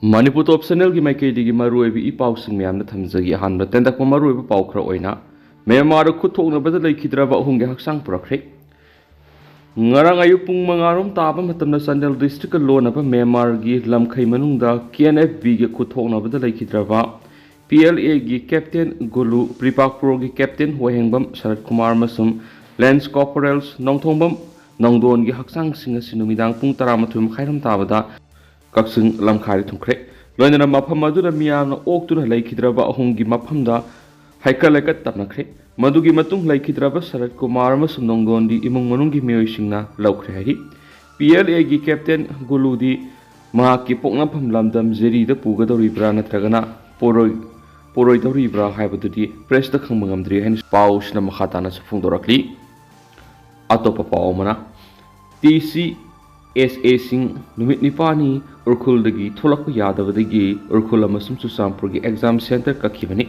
Manipur Top Channel की माइकैदगी मरुओइबि इपाउसिंग म्यामना थमजगी अहानबा तेंदकपा मरुओइबि पाउ खरा ओइना Myanmar da Khut thoknabada leikhidraba ahumge haksang purakre ngarang ayuk pung mangarom taba matamna Sandel district lonaba Myanmar gi lamkhai manungda KNFB gi khut thoknabada leikhidraba PLA gi captain Gulu Pripak Pro gi captain Hohengbam Sarat Kumar masum Lance Corporals Nongthongbam Nongdon gi haksang singa sinumidang pung 13 khairam tabada kaksing lamkhari thungkre loinana mafam madura miyamna oktuna leikhidraba ahumgi mafamda Haikalakat tapnakre madugi matung laikhidraba Sarat Kumar amasung Nongdondi imung manunggi miyoisingna laukre hari PLA gi captain Guludi mahaki poknapam lamdam zeri da pugadoribra natragana poroi doribra haibadudi press da khangmangamdri hen paus na makhatana safungdorakli atopa paumana TCSA sing numit nipani urkuldagi tholakku yadavadagi urkul amasum susampurgi exam center kakhibani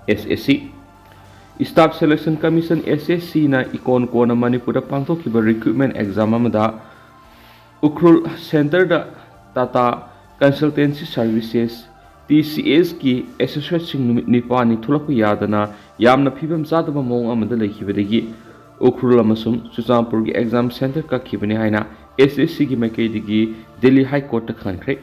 SSC Staff Selection Commission SSC na ikon ko na Manipur pangthok kiba recruitment exam amada Ukrul Center da Tata Consultancy Services TCS ki associate sing numit nipani thulaku yadana yamna phibam sadaba mong amada lekhibadagi Ukrul amasum Susampur gi exam center ka khibani haina SSC gi maikaidigi Delhi High Court ta khankhre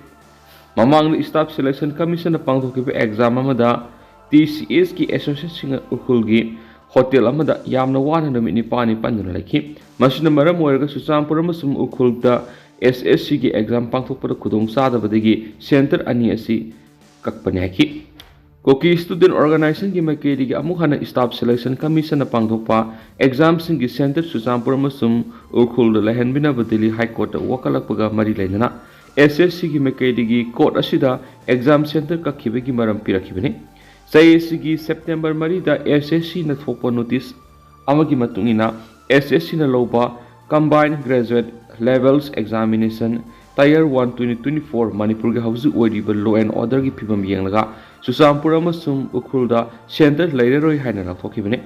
mamang Staff Selection Commission na pangthok kiba exam amada TCS की association उखुल की hotel अमदा यामना वाना नमित निपानी पंदुना लेखि मसिना मरम ओइरगा सुचामपुर अमसुम उखुल दा SSC की exam पांगथोकपदा खुदोंग सादबदगी centre अनि असि ककपने hockey कोकी student organisation की मकेदगी अमुखना स्टाफ सिलेक्शन कमीशन पांगथोकपा एग्जाम सिंग की सेंटर सुचामपुर अमसुम उखुल दा लहनबिना बदली हाई कोर्ट वकलकपगा मरि लेना SSC की मकेदगी कोर्ट असिदा एग्जाम सेंटर कखिबगी मरम पिरखिबने Sayesigi September Marida SSC na thopa notice amagi matungina SSC na loba combined graduate levels examination tier 1 2024 Manipur ga hauzu oiriba law and order gi phibam yenglaga Susampur amasum ukhulda center leireroi haina lakhokibane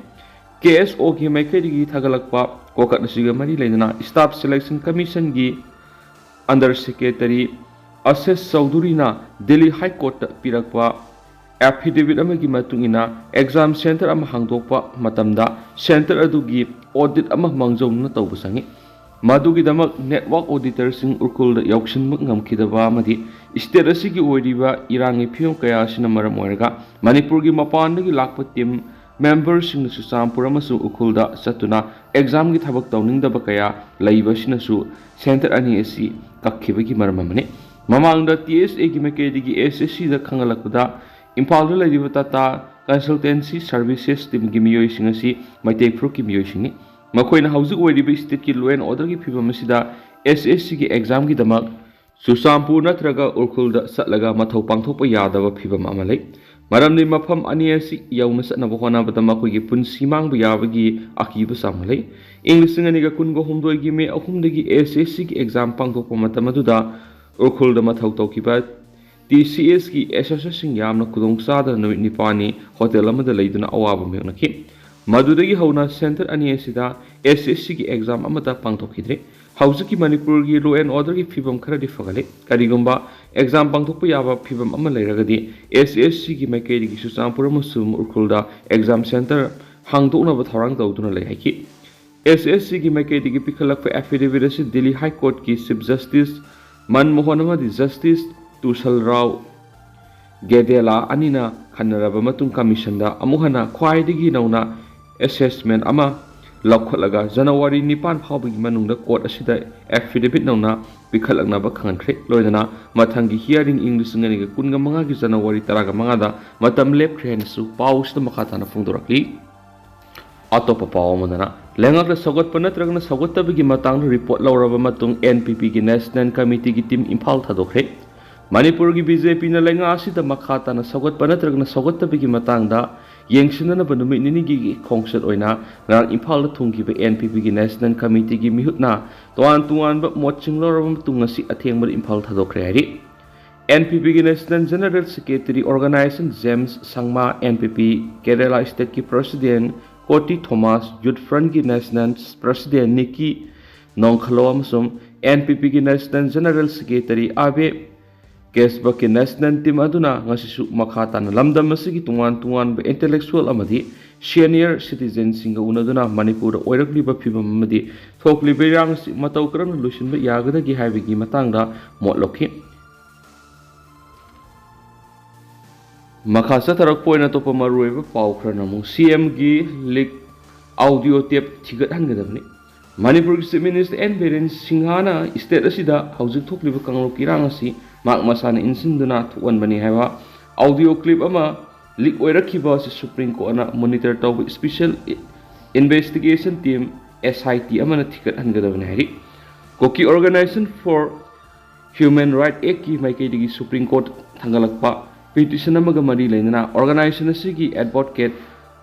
KSO gi maikhaidigi thagalakpa kokat nasiga mari leina staff selection commission gi under secretary Assess Chaudhuri na Delhi High Court pirakpa affidavit amagi matungina exam center ama hangdokpa matamda center adugi audit ama mangjongna tawbusangi madugi damak network auditor sing urkul da yauksin ngamkhidaba amadi state asigi oiriba irangi phiyom kaya sina maram oirga manipur gi mapan gi lakpa team members sing Susampur amasu ukul da satuna exam gi thabak tawningdaba kaya laiba sinasu center ani asi kakhibagi maramamane mamangda TSA gi makedigi SSC da khangalakda Impal da Tata Consultancy Services team gi miyoising asi maitek pro ki miyoising ni makoina hauzu oiriba state ki law and order gi phibam asida SSC gi exam gi damak Susampur natraga urkul da satlaga mathau pangthokpa yadaba phibam amalai maramni mafam ani asi yauna satnaba honabada makoi gi punsi mangbu yabagi akiba samalai English ngani ga kun go humdoi gi me ahumdagi SSC gi exam pangthokpa matamaduda urkul da mathau tawkiba TCS की association यामना खुदोंग सादा Namit Nipani hotel अमदा लेदुना अवाब मेगनखि मदुदगी हौना centre अनि एसिदा SSC की exam अमदा पांगथोखिद्रे हौजुकी Manipur की law and order की फिबम खरदि फगले करिगुंबा exam पांगथोकप याबा फिबम अमा लेरगदि SSC की मैकेदगी सुचामपुर अमसुम उरखुलदा एग्जाम सेंटर हांगदोकनबा थौरांग तौदुना लेहाकि SSC की मैकेदगी पिखलक एफिडेविट असि दिल्ली हाई कोर्ट की चीफ जस्टिस मनमोहन अमदि justice Tushal Rao Gedela Anina Kanaraba Matung Commission da Amuhana Kwaidigi Nauna Assessment Ama Laukalaga January Nipan Hobby Manung the court Asida affidavit Nauna Pikalagna country Loidana Matangi hearing English Nanga Kunga Mangagi January Taraga Mangada Matam Lep Rensu Paus the Makatana Fundurakli Atopa Paumana Lenga the Sogot Panatragna Sogota Bigi Matang report Laura Matung NPP gi National Committee gi team Impal Tadokre Manipur gi BJP na lenga asida makhata na sagot panatragna sagot tabigi matangda yengsina na banumi nini gi khongsat oina ngang Imphal da thungki be NPP gi National Committee gi mihutna tuan ba moching loram tungasi athengbar Imphal thadokre hari NPP gi National General Secretary Organization James Sangma NPP Kerala State ki President Koti Thomas Youth Front ki National President Nikki Nongkhalo amsum NPP ki National General Secretary Abe Kesbaki national team aduna ngasisu makata na lamdam masigi tungan intellectual amadi senior citizen singa unaduna Manipur oirakliba phibam amadi thokliba yang matau karam lusinba yagadagi haibigi matangda motlokhi makasa tarak poina topa maruiba pau kranamu CM gi leak audio tape thigat hangadabni Manipur Chief Minister N Biren Singhana state asida haujik thokliba kanglok irang asi mak masana insinduna thuan bani haiba audio clip ama leak oirakhiba si Supreme Court na monitor tawba special investigation team SIT amana thikat hangadabani hari Kuki Organization for Human Rights Act ki maikaidigi Supreme Court thangalakpa petition amaga mari lainana organization asigi advocate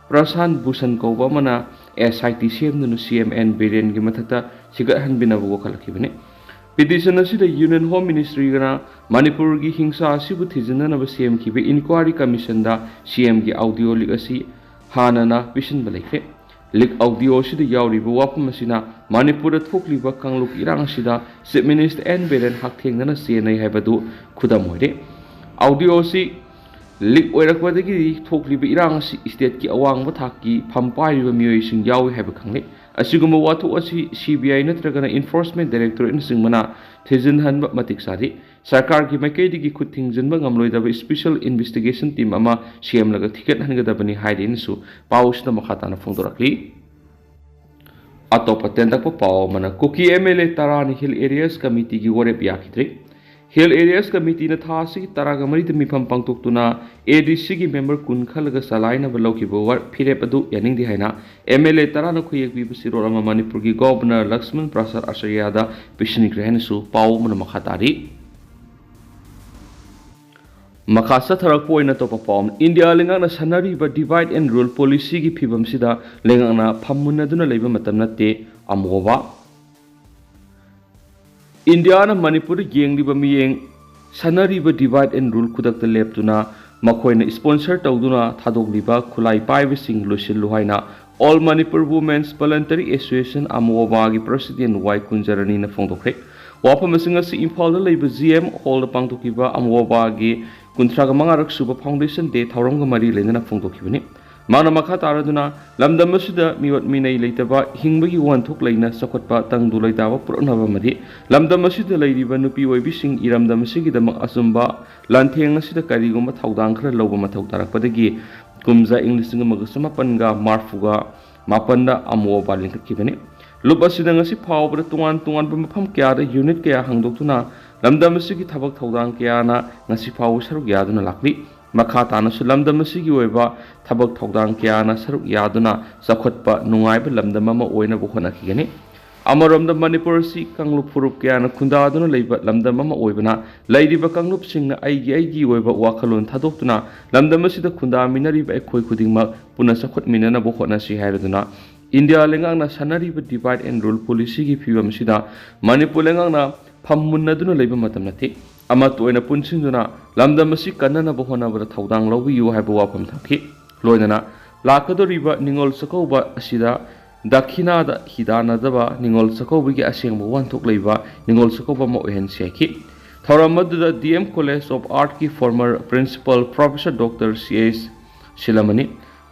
Prasan Bhusan Kauba mana SIT CMNU CMN Biren gi mathata sigat hanbinabu wakhalakibane petition asida Union Home Ministry gana Manipur gi hingsa asibu thijana na CM ki be inquiry commission da CM gi audio leak asi hanana pisin balaife leak audio asida yauri bu wapham asina Manipur thokliba kangluk irang asida Chief Minister N Biren hakthengna CNI haibadu khudam hoide audio si leak oirakwadagi thokliba irang asi state ki awangba thaki phampariba miyoi sing yawi haiba khangle asiguma wathu asi CBI natragana enforcement directorate in singmana thejin hanba matik sari sarkar ki maikaidigi khuthingjinba ngamloidaba special investigation team ama CM laga thiket hangadabani haidin su pausna makhatana phongdorakli atopa tendakpa paw mana Kuki MLA Tarani Hill Areas Committee gi worep yakidri Hill Areas Committee na thasi taragamari de mifam pangtoktuna ADC gi member kun khalaga salaina balauki bawar phirep adu yaning di haina MLA tarana khuyek bi sirol ama Manipur gi governor Lakshman Prasad Acharya da pishnik rehna su paw mun makhatari makasa tharak poina to pawm India lenga na sanari ba divide and rule policy gi phibam sida lenga na phammunna duna leiba matam natte amowa India na Manipur yengriba miyeng sanariba divide and rule kudakta leptuna makoina sponsor tawduna thadokliba khulai paibising lusil luhaina All Manipur Women's Voluntary Association Amoba gi President Y Kunjarani na phongdokre wapham asinga si Imphal da leiba GM Hall da pangtokiba Amoba gi kuntraga mangarak suba foundation day thawrong mari lena phongdokibani Mana makha taraduna lamdam asida miwat minai leitaba hingbagi wanthok leina sakotpa tangdu leitaba purnaba madi lamdam asida leiriba nupi oibising iramdam asigi damak asumba lantheng asida kariguma thaudang khara loba mathau tarakpadagi kumza inglising magasama panga marfuga mapanda amoba linkakibani lup asida ngasi phawbra tungan mafam kya da unit kya hangdoktuna lamdam asigi thabak thaudang kya na ngasi phaw saruk yaduna lakli makha tana sulamdam asigi oiba thabak thaudang kyana saruk yaduna sakhotpa nungaiba lamdam ama oina bukhona kigani amaramda Manipur si kanglup furup kyana khundaduna leiba lamdam ama oibana leidiba kanglup singna aigi oiba wakhalon thadoktuna lamdam asida khunda minariba ekhoi khudingma puna sakhot minana bukhona si hairaduna India lengangna sanariba divide and rule policy gi phibam sida Manipur lengangna phammunnaduna leiba matam nati ama toina punsinduna lamdam asi kanana bohona bra thaudang lobi yu haiba wapham thaki loinana lakadoriba ningol sakauba asida dakhina da hidana daba ningol sakaubi gi asengba wanthok leiba ningol sakauba ma ohen seki thauramadu da DM College of Art ki former principal Professor Dr. CS Shilamani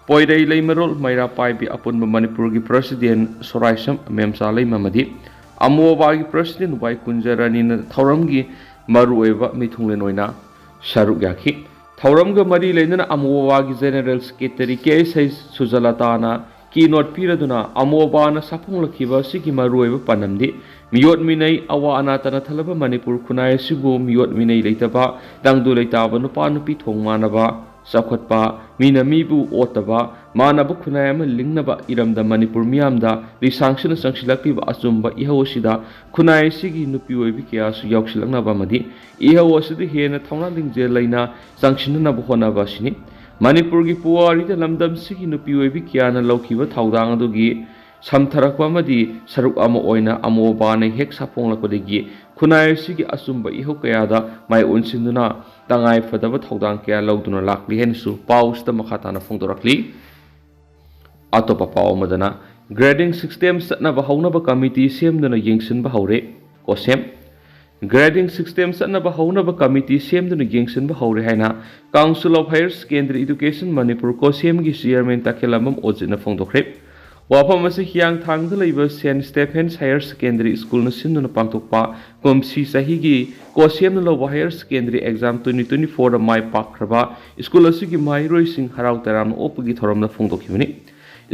poidai leimarol maira paibi apunba Manipur gi president Soraisam memsa leimamadi amoba gi president Y Kunjarani na thauramgi marueva mithunglen oina sharuk yakhi thauramga mari leinana amoba gi general secretary ke sai sujalatana keynote piraduna amoba na saphonglakhiba sigi marueva panamdi miyot minai awa anatana thalaba Manipur khunai sibu miyot minai leitaba dangdu leitaba nupa nupi thongmanaba sakhotpa mina mibu otaba manaba khunai ama lingnaba iramda Manipur miyamda risangshina sangsilakliba asumba ihawsida khunai sigi nupi oibi kya su yauksilaknaba madi ihawsida hena thongna lingje laina sangshina honaba sini Manipur gi puwari da lamdam sigi nupi oibi kya na laukiba thaudang adugi samtharakpa madi saruk ama oina amoba na hek saphonglakpadagi khunai sigi asumba ihaw kayada mai unsinduna tangai fadaba thaudang kya lauduna lakli hensu pausta makhatana phongdorakli atopa paw madana grading system satna ba hauna ba committee semduna yengsin ba haure kosem grading system satnaba haunaba committee semduna yengsinba haure haina Council of Higher Secondary Education Manipur Kosem gi chairman takhelamam ojina phongdokre wapham ase hiang thangda leiba St Stephen's Higher Secondary School na sinduna pangtokpa komsi sahi gi Kosem na lowa Higher Secondary Exam 2024 da mai pakraba school asigi mai roi sing harau taram opagi thoramna phongdokhibani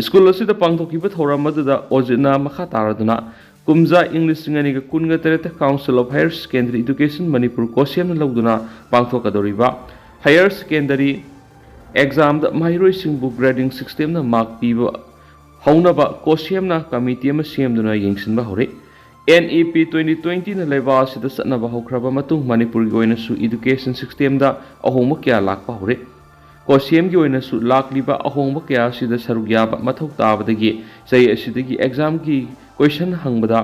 school asida pangtokhiba thoram adada ojina makha taraduna Kumza English Singaniga Kunga Tereta Council of Higher Secondary Education Manipur Kosem Lauduna Pangtho Kadoriba Higher Secondary Exam the Mahiroi Singbu grading system na mark piba Haunaba Kosem na committee ma siem duna yengsin ba hore NEP 2020 na leva sida satna ba hokraba matung Manipur gi oina su education system da ahoma kya lak ba hore Kosem gi oina su lak liba ahoma kya sida sarugya ba mathau tabadagi sai asidagi exam gi question hangbada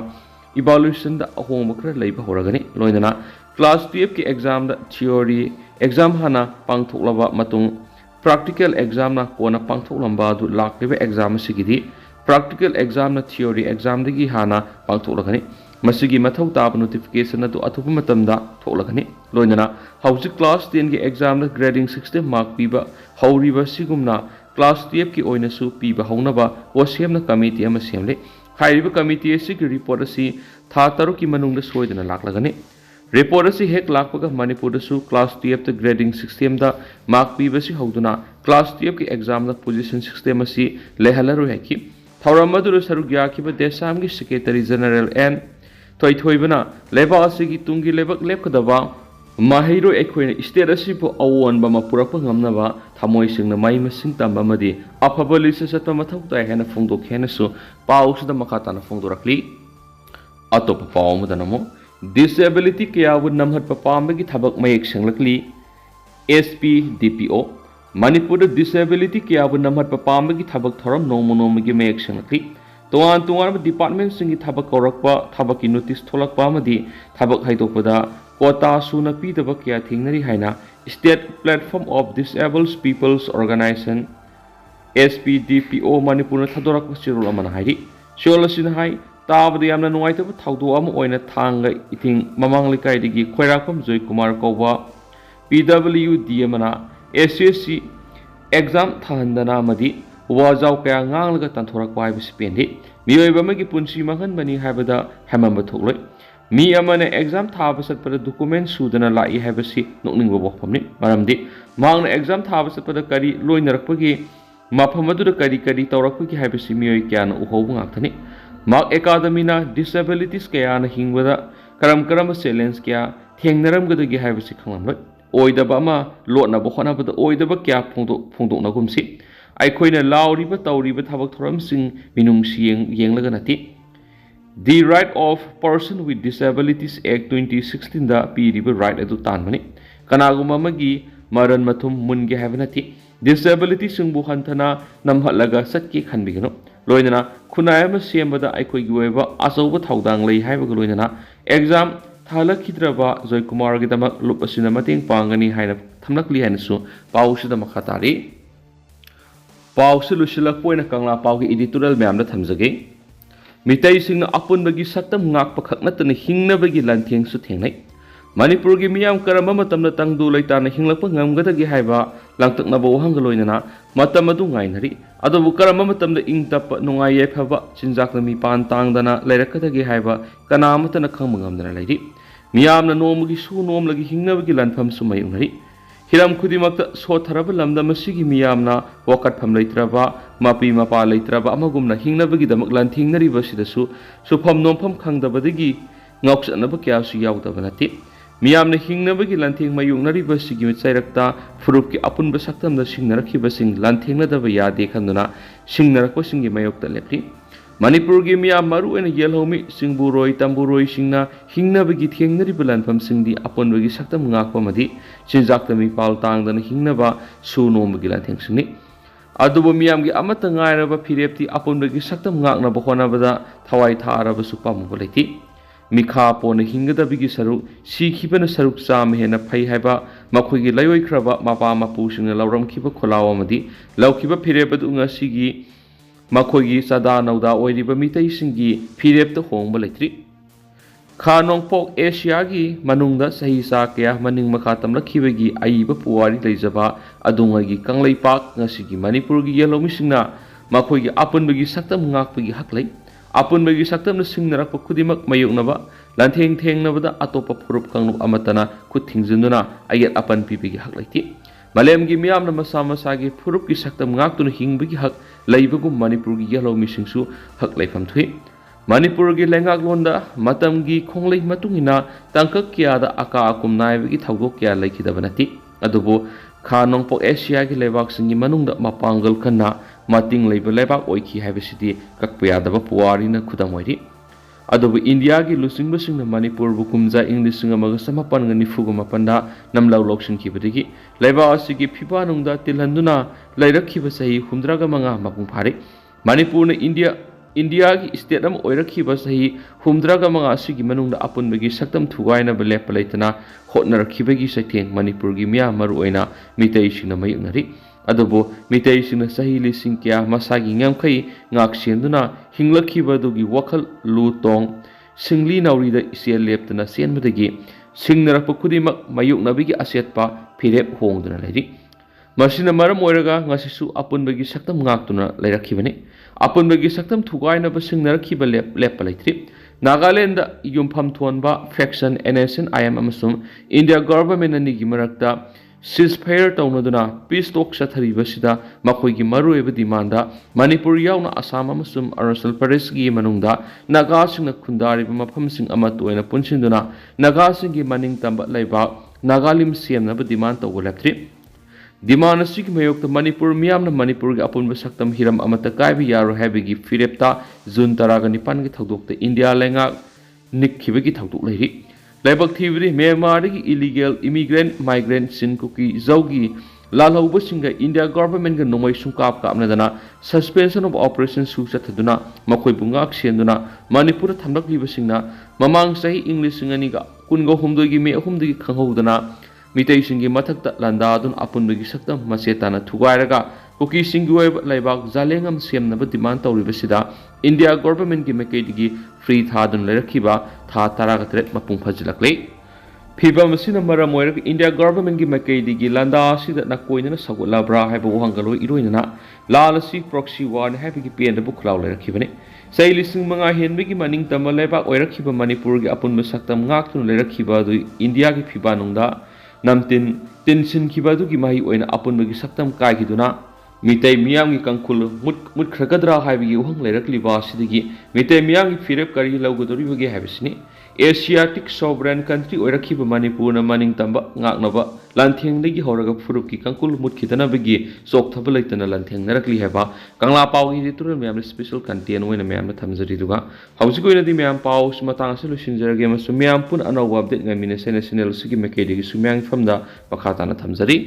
evaluation da ahoma khra leiba horagani loinana class 12 ki exam da theory exam hana pangthoklaba matung practical exam na kona pangthoklamba du lakliba exam sigidi practical exam na theory exam dagi hana pangthoklagani masigi mathau tab notification adu athupa matamda thoklagani loinana hauji class 10 ki exam da grading system mark piba hauriba sigumna class 12 ki oina su piba haunaba Kosem na committee ama semle Haiba committee asi ki report asi tha taru ki manungda soidana laklagani report asi hek lakpaga Manipur da su class 12 the grading system da mark piba si hauduna class 12 ki exam da position system asi lehalaru heki thauramadu sarugya ki ba desam ki secretary general and toithoibana leba asi ki tungi lebak lepkadaba mahiro ekhoina state asi po awon ba mapurapa ngamnaba thamoi singna mai masing tamba madi afaba lisa satpa mathau tai hena phongdok hena su pausda makata na phongdorakli atop pawm danamo disability kya would namhat papamgi thabak mayek senglakli SP DPO Manipur disability kya would namhat papamgi thabak thoram nomonomgi mayek senglakli Tuan department singi thabak korakpa thabaki notice tholakpa madi thabak haidokpada Kota suna pidaba kya thingnari haina State Platform of Disabled People's Organization SPDPO Manipur na thadorak chirul amana hairi Sholasin hai tabadi amna nuaitaba thaudu am oina thanga ithing mamang likai digi khoirakpam Joy Kumar Kowa PWD amana SSC exam thandana madi wajau kaya nganglaga tanthorakpa haibisi pendi miyoiba magi punsi mangan bani haibada hamamba thokloi Mi amane exam thaba satpada document sudana lai haibasi nokningba bokpamni maramdi mangna exam thaba satpada kari loinarakpagi mafamadu da kari tawrakpagi haibasi miyoi kyana uhobu ngakthani mark academy na disabilities kaya na hingbada karam challenge kya thengnaram gadagi haibasi khanglamloi oidaba ama lotna bokhana bada oidaba kya phongdokna gumsi aikhoina lauriba tawriba thabak thoram sing minung sieng yenglaga nati The Right of Person with Disabilities Act 2016 da piriba right adu tanmani kanaguma magi maran mathum munge havenati disability singbu hanthana namhalaga satki khanbigano loinana khunayama sembada aikoi giweba asoba thaudang lei haibaga loinana exam thala khidraba Joy Kumar gi damak lupasina mating pangani haina thamlakli haina su pausida makhatari pausu lusilak poina kangla paugi editorial myam da thamjage Mitai sing na apun bagi saktam ngak pakhak na tan hingnabagi lantheng su thengnai Manipur gi miyam karamba matam na tangdu laita na hinglakpa ngamgadagi haiba langtakna bo hangaloinana matam adu ngainari adu karamba matam da ingtap nungai yephaba chinjak na mi pan tangdana lairakadagi haiba kanamata na khangmangamdana lairi miyam na nomugi su nom lagi hingnabagi lanpham su mai ungari Hiram Kudimakta Sotharaba Lamda Masigi Miyamna Wakat Pam Laitraba Mapi Mapa Laitraba Amagumna Hingnabagi Damak Lantingnari Basidasu Supam Nompam Kangdabadagi Ngoks Anaba Kyasu Yaudabanati Miyamna Hingnabagi Lanting Mayungnari Basigi Mitsairakta Furuki Apun Basaktam the Singnaraki Basing Lantingna Dabaya de Kanduna Singnarakwa Singi Mayokta Lepri Manipur gi miyam maru ena yelhomi singburoi tamburoi singna hingnabagi thengnari bulanpham singdi aponbagi saktam ngakpa madi sinjaktami pal tangdana hingnaba sunombagi lantheng singni adubo miyam gi amata ngairaba phirepti aponbagi saktam ngakna bokhonabada thawai tharaba supamu leti mikha pona hinggadabigi saru sikhibana saruk cham hena phai haiba makhoigi layoi khraba mapa mapu singna lauramkhiba kholawa madi laukhiba phirebadu ngasigi Makogi sada nauda oiriba mitai singi phirep to hongba leitri खा नोंपोक एशियागी मनुंगदा सही सा कया मनिंग मखा तमलखिबगी आईबा पुवारी लेजबा अदुंगगी कंगलैपाक ngasiगी मणिपुरगी येलोमिसिंगना मखोइगी अपुनबगी सक्तम ngakpagi haklai अपुनबगी सक्तम सिंगनरक खुदिमक मायोगनबा लांथेंग थेंगनबदा अतोप फुरुप कंगनुप अमतना खुद थिंगजिंदुना अयत अपन पीबगी हकलाइति मलेमगी मियामना मसा मसागी फुरुपकी सक्तम ngakतुना हिंगबगी हक लैबगु मणिपुरगी येलोमिसिंगसु हक लैफम थुइ मणिपुरगी लेंगागलोंदा मतमगी खोंगलै मतुंगिना तंकक कियादा अका अकुम नायबगी थौदोक किया लैखिदबा नति अदुबो खा नोंपोक एशियागी लेबाकसिंगी मनुंगदा मपांगल खन्ना मतिंग लैबा लेबाक ओइखि हाइबसिदि ककपा यादबा पुवारिना खुदम ओइरि अदुबो इंडियागी लुसिंगबसिंगना मणिपुरबु कुमजा इंग्लिशिंग अमगा समापनगा निफुगा मपनदा नमलाउ लौसिंखिबदिगी लेबा असिगी फिबा नुंगदा तिलहंदुना लैरखिबा सही हुमद्रागा मंगा मपुंग फारे मणिपुरना इंडिया की स्टेट अम ओइरखिबा सही हुमद्रागा मंगा असिगी मनुंगदा अपुनबगी सक्तम थुगाइनबा लेपा लैतना होटनरखिबगी सैथेंग मणिपुरगी मिया मरुओइना मितैसिंगना मयुगनरि अदुबो मितैसिंगना सही लिसिंग क्या मसागी ngamkhai ngaksenदुना हिंगलखिबदुगी वखल लुतोंग सिंगली नाउरीदा इसे लेपतना सेनबदगी सिंगनरप खुदिमक मयुगनबगी असेतपा फिरेप होंगदुना लैरि मसिना मरम ओइरगा ngasisu अपुनबगी सक्तम ngakतुना लैरखिबनि अपुनबगी सक्तम थुगाइनबा सिंगनरखिबा लेपा लैथ्रि नागालैंड युमफम थोनबा फैक्शन NSNIM अमसुम इंडिया गवर्नमेंट अनिगी मरक्ता सीजफायर तौनदुना पीस टॉक चथरिबसिदा मखोइगी मरुएबा डिमांडा मणिपुर याउना असम अमसुम अरुणाचल प्रदेश गी मनुंगदा नागासिंगना खुंदारिबा मफमसिंग अमा तोयना पुनसिंदुना नागासिंगी मनिंग तंबा लैबा नागालिम सेमनबा डिमांड तौबा लेप्थ्रि डिमांड असिगी मयोक्ता मणिपुर मियामना मणिपुरगी अपुनबा सक्तम हिरम अमता कायबा यारो हाइबगी फिरेप्ता जून 19 गी थौदोक्ता इंडिया लेंगा निक्खिबगी थौदोक लैरि लाइबक थीबदी म्यांमारगी इलीगल इमिग्रेंट माइग्रेंट सिन कुकी जौगी लालहौबसिंगा इंडिया गवर्नमेंट गा नोंगै सुंकाप कापनदना सस्पेंशन ऑफ ऑपरेशन सु चथदुना मखोइ बुंगाक सेंदुना मणिपुर थमलकलिबसिंगना ममांग सही इंग्लिश सिंगनिगा कुनगो हुमदोगी मे अहुमदगी खंगहौदना मितैसिंगी मथक्ता लंदादुन अपुनबगी सक्तम मसेताना थुगायरगा कुकी सिंगी ओइबा लाइबाक जालेंगम सेमनबा डिमांड तौरिबसिदा इंडिया गवर्नमेंट की मैकेदगी फ्री थादुन लैरखिबा था 13 मपुंग फजिलक्ले फिबम सिना मरम ओइरग इंडिया गवर्नमेंट की मैकेदगी लंदा सिदा नकोइना सगुलाब्रा हाइबो वहंगलो इरोइना लालसी प्रॉक्सी वार हाइबगी पेनदबु खुलाव लैरखिबने सै लिसिंग मंगा हेनबगी मनिंग तम लेबा ओइरखिबा मणिपुर की अपुनबा सक्तम ngakतुन लैरखिबा दु इंडिया की फिबा नुंगदा नमतिन तिनसिन खिबादुगी माही ओइना अपुनबगी सक्तम कायखिदुना मितै मियामगी कंकुल मुटखरगद्रा हाइबगी उहंग लैरखलिबा सिदगी मितै मियामगी फिरेप करी लौगदोरिबगी हाइबसिनि एशियाटिक सोवरेन कंट्री ओइरखिबा मणिपुरना मनिंग तंबा ngaknaba lanthengdagi horaga furupki कंकुल मुटखिदनबगी चोकथब लैतना lanthengnarakli haba kangla pawgi editorial मैम स्पेशल कंटेंट ओइना मैम थमजरिदुगा हौजिक ओइनादि मैम पाव मतंग असे लुसिनजरगे मसु मैम पुन अनौब update ngaminesai national sigi mekedigi सुम्यांग फमदा मखाताना थमजरि।